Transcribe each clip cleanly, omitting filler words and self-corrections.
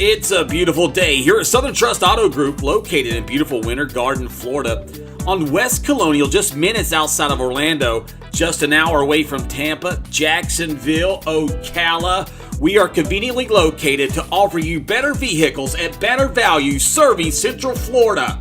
It's a beautiful day here at Southern Trust Auto Group, located in beautiful Winter Garden, Florida, on West Colonial, just minutes outside of Orlando, just an hour away from Tampa, Jacksonville, Ocala. We are conveniently located to offer you better vehicles at better value, serving Central Florida.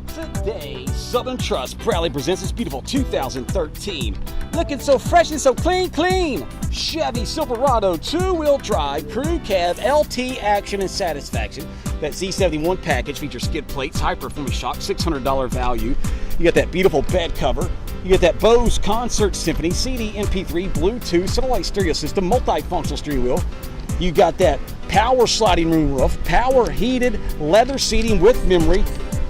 Today, Southern Trust proudly presents this beautiful 2013, looking so fresh and so clean, Chevy Silverado two-wheel drive, crew cab, LT action and satisfaction. That Z71 package features skid plates, high-performance shock, $600 value. You got that beautiful bed cover. You get that Bose Concert Symphony, CD, MP3, Bluetooth, satellite stereo system, multifunctional steering wheel. You got that power sliding moonroof, power heated leather seating with memory.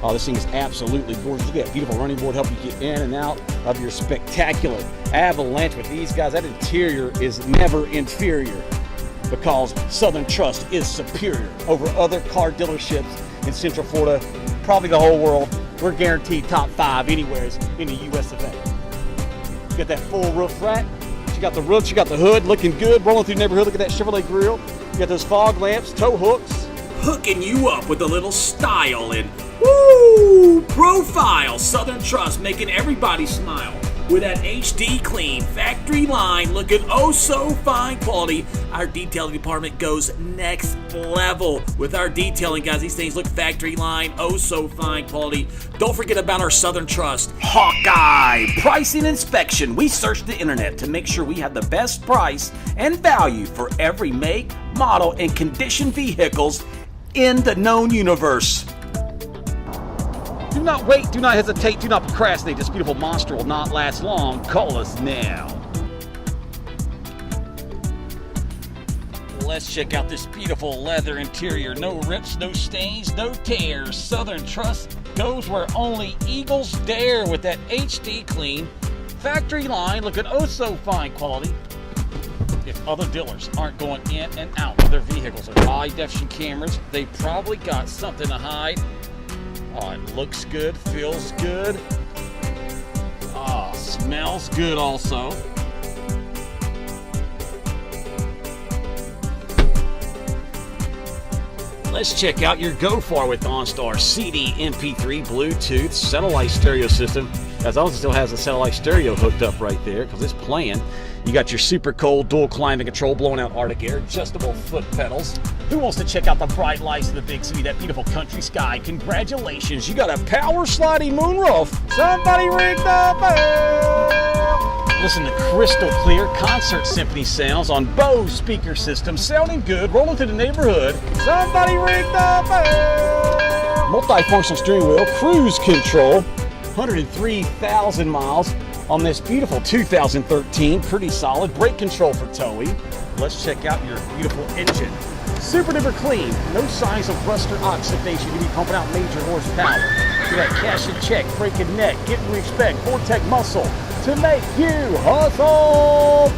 Oh, this thing is absolutely gorgeous. You got a beautiful running board help you get in and out of your spectacular Avalanche with these guys. That interior is never inferior because Southern Trust is superior over other car dealerships in Central Florida, probably the whole world. We're guaranteed top 5 anywhere in the US of A. You got that full roof rack. You got the roof, you got the hood, looking good, rolling through the neighborhood. Look at that Chevrolet grill. You got those fog lamps, tow hooks, hooking you up with a little style and profile. Southern Trust making everybody smile with that HD clean factory line, looking oh so fine quality. Our detailing department goes next level with our detailing, guys. These things look factory line, oh so fine quality. Don't forget about our Southern Trust Hawkeye pricing inspection. We search the internet to make sure we have the best price and value for every make, model, and condition vehicles in the known universe. Do not wait, do not hesitate, do not procrastinate. This beautiful monster will not last long. Call us now. Let's check out this beautiful leather interior. No rips, no stains, no tears. Southern Trust goes where only eagles dare with that HD clean factory line, looking oh so fine quality. If other dealers aren't going in and out of their vehicles with high definition cameras, they probably got something to hide. Oh, it looks good, feels good. Smells good also. Let's check out your Go Far with OnStar CD, MP3, Bluetooth, satellite stereo system. As long as it still has a satellite stereo hooked up right there, because it's playing. You got your super cold dual climate control, blowing out Arctic air, adjustable foot pedals. Who wants to check out the bright lights of the big city, that beautiful country sky? Congratulations, you got a power sliding moonroof. Somebody ring the bell. Listen to crystal clear concert symphony sounds on Bose speaker system, sounding good, rolling through the neighborhood. Somebody ring the bell. Multifunctional steering wheel, cruise control, 103,000 miles on this beautiful 2013. Pretty solid. Brake control for towing. Let's check out your beautiful engine. Super duper clean. No signs of rust or oxidation. You be pumping out major horsepower. You got cash and check, brake and neck, get and respect, Vortec muscle to make you hustle.